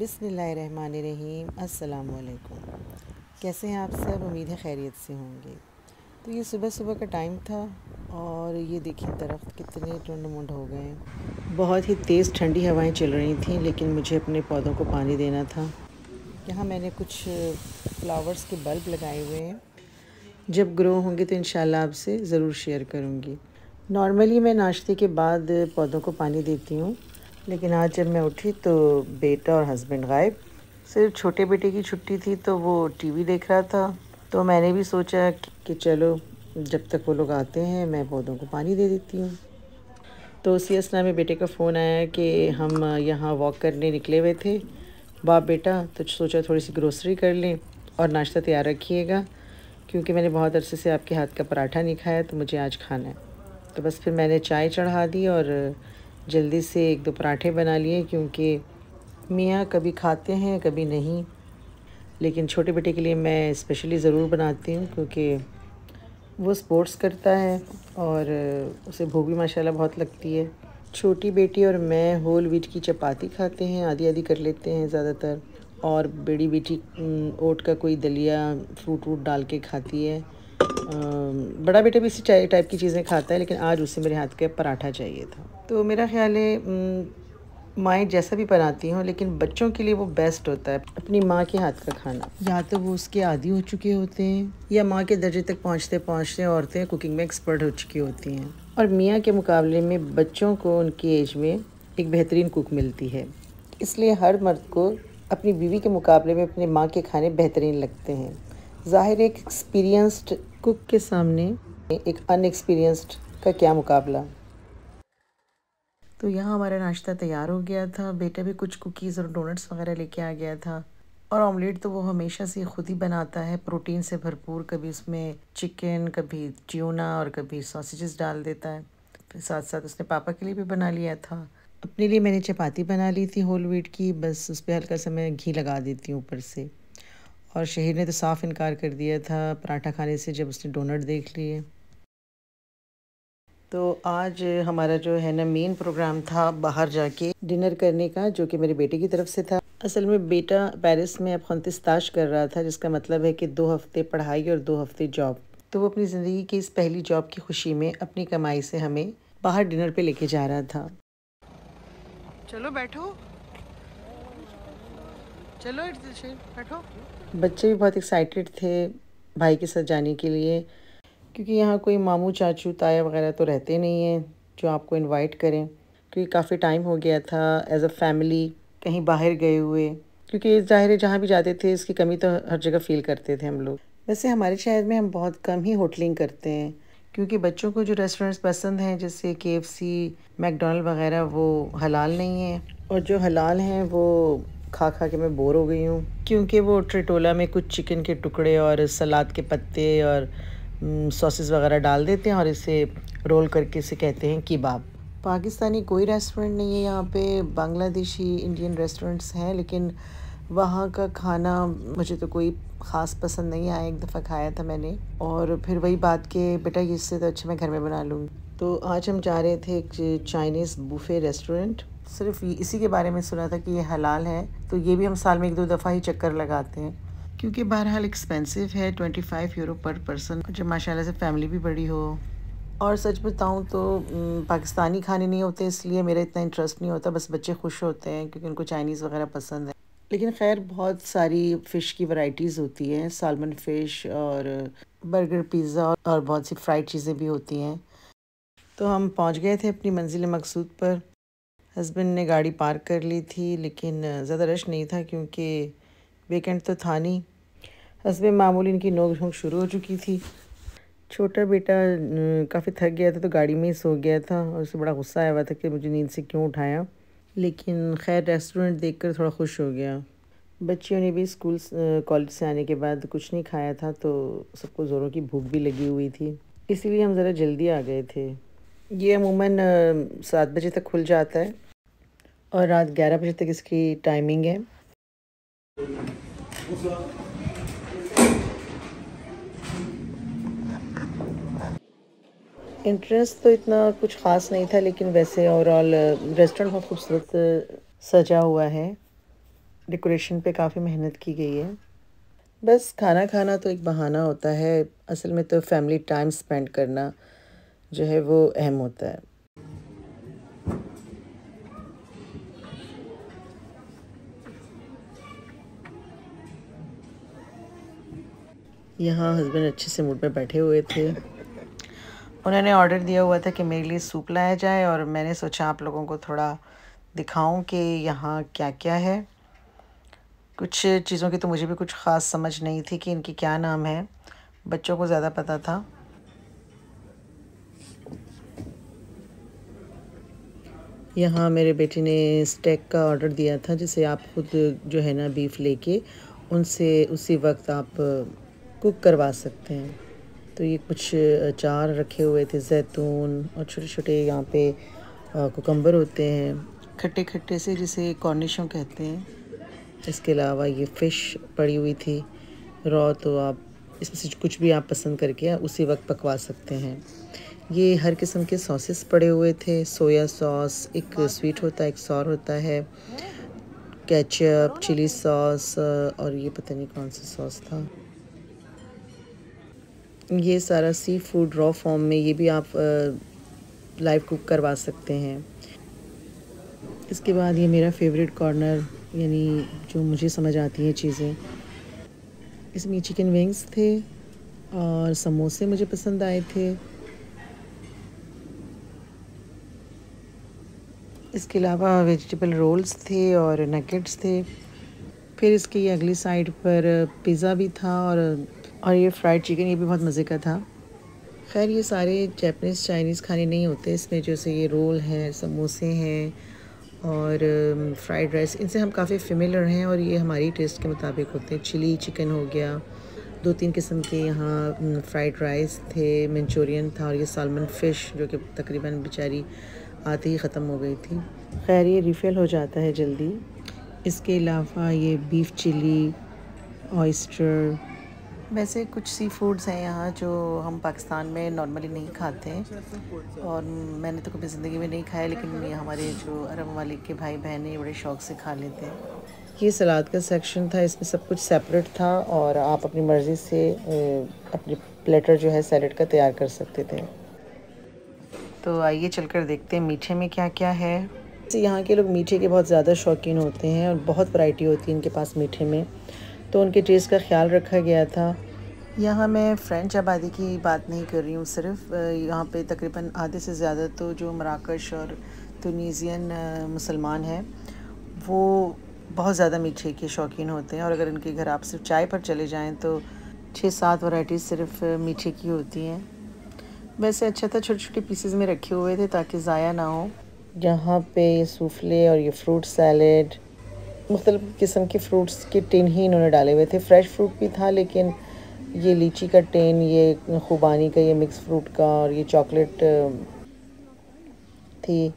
बिस्मिल्लाहिर्रहमानिर्रहीम। अस्सलाम वालेकुम। कैसे हैं आप सब? उम्मीद है खैरियत से होंगे। तो ये सुबह सुबह का टाइम था और ये देखिए दरख्त कितने टुंड मुंड हो गए हैं। बहुत ही तेज़ ठंडी हवाएं चल रही थीं, लेकिन मुझे अपने पौधों को पानी देना था। यहाँ मैंने कुछ फ्लावर्स के बल्ब लगाए हुए हैं। जब ग्रो होंगे तो इंशाल्लाह आपसे ज़रूर शेयर करूँगी। नॉर्मली मैं नाश्ते के बाद पौधों को पानी देती हूँ, लेकिन आज जब मैं उठी तो बेटा और हस्बैंड गायब। सिर्फ छोटे बेटे की छुट्टी थी तो वो टीवी देख रहा था, तो मैंने भी सोचा कि चलो जब तक वो लोग आते हैं मैं पौधों को पानी दे देती हूँ। तो उसी असना में बेटे का फ़ोन आया कि हम यहाँ वॉक करने निकले हुए थे बाप बेटा, तो सोचा थोड़ी सी ग्रोसरी कर लें और नाश्ता तैयार रखिएगा, क्योंकि मैंने बहुत अरसे से आपके हाथ का पराठा नहीं खाया तो मुझे आज खाना है। तो बस फिर मैंने चाय चढ़ा दी और जल्दी से एक दो पराठे बना लिए, क्योंकि मियाँ कभी खाते हैं कभी नहीं, लेकिन छोटे बेटे के लिए मैं स्पेशली ज़रूर बनाती हूँ, क्योंकि वो स्पोर्ट्स करता है और उसे भूख भी माशाल्लाह बहुत लगती है। छोटी बेटी और मैं होल व्हीट की चपाती खाते हैं, आधी आधी कर लेते हैं ज़्यादातर, और बड़ी बेटी ओट का कोई दलिया फ्रूट वूट डाल के खाती है। बड़ा बेटा भी इसी टाइप की चीज़ें खाता है, लेकिन आज उसे मेरे हाथ का पराठा चाहिए था। तो मेरा ख़्याल है माएँ जैसा भी बनाती हों, लेकिन बच्चों के लिए वो बेस्ट होता है अपनी माँ के हाथ का खाना। या तो वो उसके आदी हो चुके होते हैं, या माँ के दर्जे तक पहुँचते पहुँचते औरतें कुकिंग में एक्सपर्ट हो चुकी होती हैं। और मियाँ के मुकाबले में बच्चों को उनकी एज में एक बेहतरीन कुक मिलती है, इसलिए हर मर्द को अपनी बीवी के मुकाबले में अपनी माँ के खाने बेहतरीन लगते हैं। ज़ाहिर एक एक्सपीरियंस्ड कुक के सामने एक अनएक्सपीरियंस्ड का क्या मुकाबला। तो यहाँ हमारा नाश्ता तैयार हो गया था। बेटा भी कुछ कुकीज़ और डोनट्स वगैरह लेके आ गया था, और ऑमलेट तो वो हमेशा से खुद ही बनाता है, प्रोटीन से भरपूर। कभी उसमें चिकन, कभी ट्यूना और कभी सॉसेजेस डाल देता है। फिर साथ साथ उसने पापा के लिए भी बना लिया था। अपने लिए मैंने चपाती बना ली थी होल व्हीट की, बस उस पर हल्का सा मैं घी लगा देती हूँ ऊपर से। और शहीर ने तो साफ़ इनकार कर दिया था पराठा खाने से जब उसने डोनट देख लिए। तो आज हमारा जो है ना मेन प्रोग्राम था बाहर जाके डिनर करने का, जो कि मेरे बेटे की तरफ से था। असल में बेटा पेरिस में अब खंतिस्ताश कर रहा था, जिसका मतलब है कि 2 हफ्ते पढ़ाई और 2 हफ्ते जॉब। तो वो अपनी ज़िंदगी की इस पहली जॉब की खुशी में अपनी कमाई से हमें बाहर डिनर पे लेके जा रहा था। चलो बैठो, चलो बैठो। बच्चे भी बहुत एक्साइटेड थे भाई के साथ जाने के लिए, क्योंकि यहाँ कोई मामू चाचू ताया वगैरह तो रहते नहीं हैं जो आपको इनवाइट करें, क्योंकि काफ़ी टाइम हो गया था एज अ फैमिली कहीं बाहर गए हुए। क्योंकि ज़ाहिर है जहाँ भी जाते थे इसकी कमी तो हर जगह फ़ील करते थे हम लोग। वैसे हमारे शहर में हम बहुत कम ही होटलिंग करते हैं, क्योंकि बच्चों को जो रेस्टोरेंट्स पसंद हैं जैसे KFC, मैकडोनल्ड वगैरह, वो हलाल नहीं है, और जो हलाल हैं वो खा खा के मैं बोर हो गई हूँ, क्योंकि वो ट्रिटोला में कुछ चिकन के टुकड़े और सलाद के पत्ते और सॉसेस वगैरह डाल देते हैं और इसे रोल करके इसे कहते हैं किबाब। पाकिस्तानी कोई रेस्टोरेंट नहीं है यहाँ पे, बांग्लादेशी इंडियन रेस्टोरेंट्स हैं, लेकिन वहाँ का खाना मुझे तो कोई ख़ास पसंद नहीं आया। एक दफ़ा खाया था मैंने, और फिर वही बात कि बेटा इससे तो अच्छा मैं घर में बना लूँगी। तो आज हम जा रहे थे एक चाइनीज़ बुफ़े रेस्टोरेंट। सिर्फ इसी के बारे में सुना था कि ये हलाल है, तो ये भी हम साल में 1-2 दफ़ा ही चक्कर लगाते हैं, क्योंकि बहरहाल एक्सपेंसिव है, 25 यूरो पर पर्सन, जब माशाल्लाह से फैमिली भी बड़ी हो। और सच बताऊं तो पाकिस्तानी खाने नहीं होते, इसलिए मेरा इतना इंटरेस्ट नहीं होता। बस बच्चे खुश होते हैं क्योंकि उनको चाइनीज़ वगैरह पसंद है। लेकिन खैर बहुत सारी फ़िश की वैरायटीज़ होती हैं, सालमन फ़िश और बर्गर, पिज़्ज़ा और बहुत सी फ्राइड चीज़ें भी होती हैं। तो हम पहुंच गए थे अपनी मंजिल मकसूद पर। हस्बैंड ने गाड़ी पार्क कर ली थी, लेकिन ज़्यादा रश नहीं था क्योंकि वीकेंड तो था नहीं। हस्बैंड मामूली इनकी नोक झोंक शुरू हो चुकी थी। छोटा बेटा काफ़ी थक गया था तो गाड़ी में ही सो गया था, और उसे बड़ा गुस्सा आया हुआ था कि मुझे नींद से क्यों उठाया, लेकिन खैर रेस्टोरेंट देखकर थोड़ा खुश हो गया। बच्चियों ने भी स्कूल कॉलेज से आने के बाद कुछ नहीं खाया था, तो सबको ज़ोरों की भूख भी लगी हुई थी, इसीलिए हम ज़रा जल्दी आ गए थे। ये अमूमन 7 बजे तक खुल जाता है और रात 11 बजे तक इसकी टाइमिंग है। इंटरेस्ट तो इतना कुछ ख़ास नहीं था, लेकिन वैसे ओवरऑल रेस्टोरेंट बहुत खूबसूरत सजा हुआ है। डेकोरेशन पे काफ़ी मेहनत की गई है। बस खाना खाना तो एक बहाना होता है, असल में तो फैमिली टाइम स्पेंड करना जो है वो अहम होता है। यहाँ हस्बैंड अच्छे से मूड में बैठे हुए थे। उन्होंने ऑर्डर दिया हुआ था कि मेरे लिए सूप लाया जाए और मैंने सोचा आप लोगों को थोड़ा दिखाऊं कि यहाँ क्या क्या है। कुछ चीज़ों की तो मुझे भी कुछ ख़ास समझ नहीं थी कि इनकी क्या नाम है, बच्चों को ज़्यादा पता था। यहाँ मेरे बेटे ने स्टेक का ऑर्डर दिया था, जिसे आप खुद जो है ना बीफ लेके उनसे उसी वक्त आप कुक करवा सकते हैं। तो ये कुछ अचार रखे हुए थे, जैतून और छोटे छोटे यहाँ पे कुकम्बर होते हैं, खट्टे खट्टे से, जिसे कॉर्निशों कहते हैं। इसके अलावा ये फ़िश पड़ी हुई थी रॉ, तो आप इसमें से कुछ भी आप पसंद करके उसी वक्त पकवा सकते हैं। ये हर किस्म के सॉसेस पड़े हुए थे, सोया सॉस, एक स्वीट होता है, एक सॉर होता है, केचप, चिली सॉस और ये पता नहीं कौन सा सॉस था। ये सारा सी फूड रॉ फॉर्म में, ये भी आप लाइव कुक करवा सकते हैं। इसके बाद ये मेरा फेवरेट कॉर्नर, यानी जो मुझे समझ आती हैं चीज़ें। इसमें चिकन विंग्स थे और समोसे मुझे पसंद आए थे। इसके अलावा वेजिटेबल रोल्स थे और नगेट्स थे। फिर इसकी अगली साइड पर पिज़्ज़ा भी था और ये फ्राइड चिकन, ये भी बहुत मज़े का था। खैर ये सारे जापानीज़ चाइनीज़ खाने नहीं होते, इसमें जैसे ये रोल हैं, समोसे हैं और फ्राइड राइस, इनसे हम काफ़ी फेमिलियर हैं और ये हमारी टेस्ट के मुताबिक होते हैं। चिली चिकन हो गया, 2-3 किस्म के यहाँ फ्राइड राइस थे, मंचूरियन था और ये सालमन फ़िश जो कि तकरीबन बेचारी आते ही ख़त्म हो गई थी। खैर ये रिफ़िल हो जाता है जल्दी। इसके अलावा ये बीफ चिली, ऑयस्टर, वैसे कुछ सी फूड्स हैं यहाँ जो हम पाकिस्तान में नॉर्मली नहीं खाते हैं और मैंने तो कभी ज़िंदगी में नहीं खाया, लेकिन ये हमारे जो अरब ममालिक के भाई बहन हैं बड़े शौक़ से खा लेते हैं। ये सलाद का सेक्शन था, इसमें सब कुछ सेपरेट था और आप अपनी मर्ज़ी से अपनी प्लेटर जो है सैलड का तैयार कर सकते थे। तो आइए चलकर देखते हैं मीठे में क्या क्या है। यहाँ के लोग मीठे के बहुत ज़्यादा शौकीन होते हैं और बहुत वैरायटी होती है इनके पास मीठे में, तो उनके टेस्ट का ख्याल रखा गया था। यहाँ मैं फ़्रेंच आबादी की बात नहीं कर रही हूँ सिर्फ, यहाँ पे तकरीबन आधे से ज़्यादा तो जो मराकश और तुनीसियन मुसलमान हैं वो बहुत ज़्यादा मीठे के शौकीन होते हैं और अगर इनके घर आप सिर्फ चाय पर चले जाएँ तो 6-7 वैराइटीज़ सिर्फ मीठे की होती हैं। वैसे अच्छा था, छोटे छोटे पीसेस में रखे हुए थे ताकि ज़ाया ना हो। यहाँ पे सूफ़ले और ये फ्रूट सैलेड, मुख्तलिफ़ किस्म के फ्रूट्स के टिन ही इन्होंने डाले हुए थे। फ्रेश फ्रूट भी था, लेकिन ये लीची का टिन, ये खुबानी का, ये मिक्स फ्रूट का और ये चॉकलेट थी।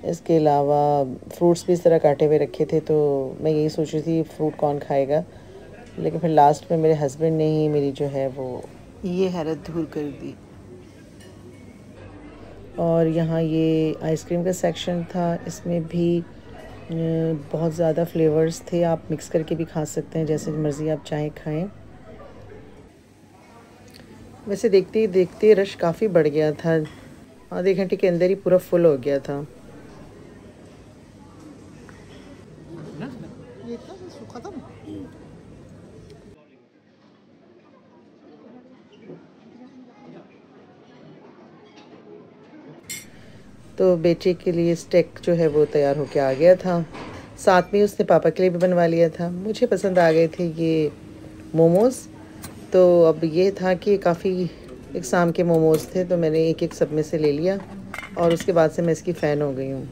इसके अलावा फ्रूट्स भी इस तरह काटे हुए रखे थे, तो मैं यही सोच रही थी फ्रूट कौन खाएगा, लेकिन फिर लास्ट में मेरे हस्बैंड ने ही मेरी जो है वो ये हैरत दूर कर दी। और यहाँ ये आइसक्रीम का सेक्शन था, इसमें भी बहुत ज़्यादा फ्लेवर्स थे, आप मिक्स करके भी खा सकते हैं, जैसे मर्ज़ी आप चाहें खाएं। वैसे देखते ही देखते रश काफ़ी बढ़ गया था, आधे घंटे के अंदर ही पूरा फुल हो गया था। तो बेटे के लिए स्टेक जो है वो तैयार होके आ गया था, साथ में उसने पापा के लिए भी बनवा लिया था। मुझे पसंद आ गए थे ये मोमोज़, तो अब ये था कि काफ़ी इकसाम के मोमोज़ थे, तो मैंने एक एक सब में से ले लिया और उसके बाद से मैं इसकी फ़ैन हो गई हूँ।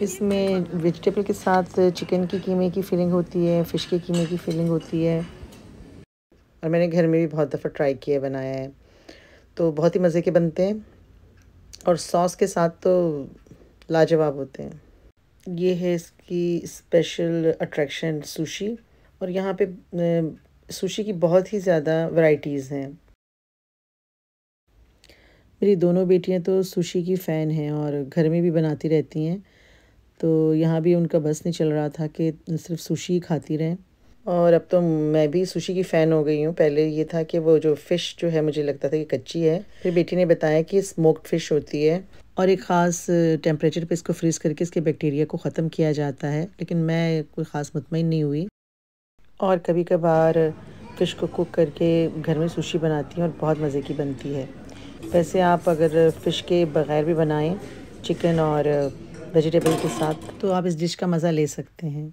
इसमें वेजिटेबल के साथ चिकन की कीमे की फीलिंग होती है, फ़िश के कीमे की फीलिंग होती है और मैंने घर में भी बहुत दफ़ा ट्राई किया, बनाया है, तो बहुत ही मज़े के बनते हैं और सॉस के साथ तो लाजवाब होते हैं। ये है इसकी स्पेशल अट्रैक्शन सुशी, और यहाँ पे सुशी की बहुत ही ज़्यादा वैरायटीज़ हैं। मेरी दोनों बेटियां तो सुशी की फ़ैन हैं और घर में भी बनाती रहती हैं, तो यहाँ भी उनका बस नहीं चल रहा था कि सिर्फ सुशी ही खाती रहें। और अब तो मैं भी सुशी की फ़ैन हो गई हूँ। पहले ये था कि वो जो फ़िश जो है मुझे लगता था कि कच्ची है, फिर बेटी ने बताया कि स्मोक्ड फ़िश होती है और एक ख़ास टेम्परेचर पे इसको फ्रीज़ करके इसके बैक्टीरिया को ख़त्म किया जाता है। लेकिन मैं कोई ख़ास मुतमईन नहीं हुई और कभी कभार फ़िश को कुक करके घर में सुशी बनाती हूँ और बहुत मज़े की बनती है। वैसे आप अगर फ़िश के बग़ैर भी बनाएं चिकन और वेजिटेबल के साथ तो आप इस डिश का मज़ा ले सकते हैं।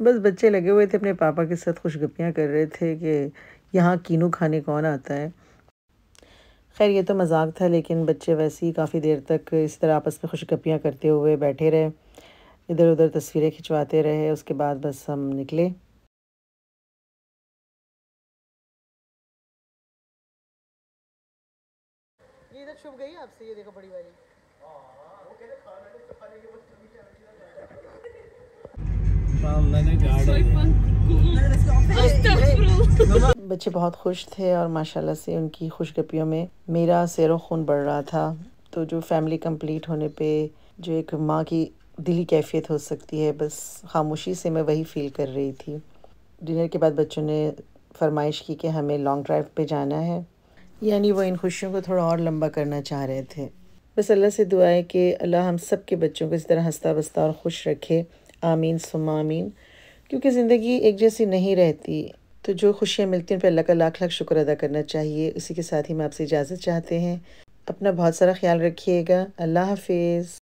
बस बच्चे लगे हुए थे अपने पापा के साथ खुशगपियाँ कर रहे थे कि यहाँ कीनू खाने कौन आता है। खैर ये तो मजाक था, लेकिन बच्चे वैसे ही काफ़ी देर तक इस तरह आपस में खुशगपियाँ करते हुए बैठे रहे, इधर उधर तस्वीरें खिंचवाते रहे। उसके बाद बस हम निकले। ये इधर छुप गई आपसे, ये देखो बड़ी वाली। बच्चे बहुत खुश थे और माशाल्लाह से उनकी खुशगपियों में मेरा सैरो खून बढ़ रहा था। तो जो फैमिली कंप्लीट होने पे जो एक माँ की दिली कैफियत हो सकती है, बस खामोशी से मैं वही फ़ील कर रही थी। डिनर के बाद बच्चों ने फरमाइश की कि हमें लॉन्ग ड्राइव पे जाना है, यानी वो इन खुशियों को थोड़ा और लंबा करना चाह रहे थे। बस अल्लाह से दुआ है कि अल्लाह हम सब के बच्चों को इस तरह हंसता बसता और खुश रखे। आमीन सुम्मा आमीन। क्योंकि ज़िंदगी एक जैसी नहीं रहती, तो जो खुशियाँ मिलती हैं उन पर अल्लाह का लाख लाख शुक्र अदा करना चाहिए। इसी के साथ ही मैं आपसे इजाज़त चाहते हैं। अपना बहुत सारा ख्याल रखिएगा। अल्लाह हाफिज़।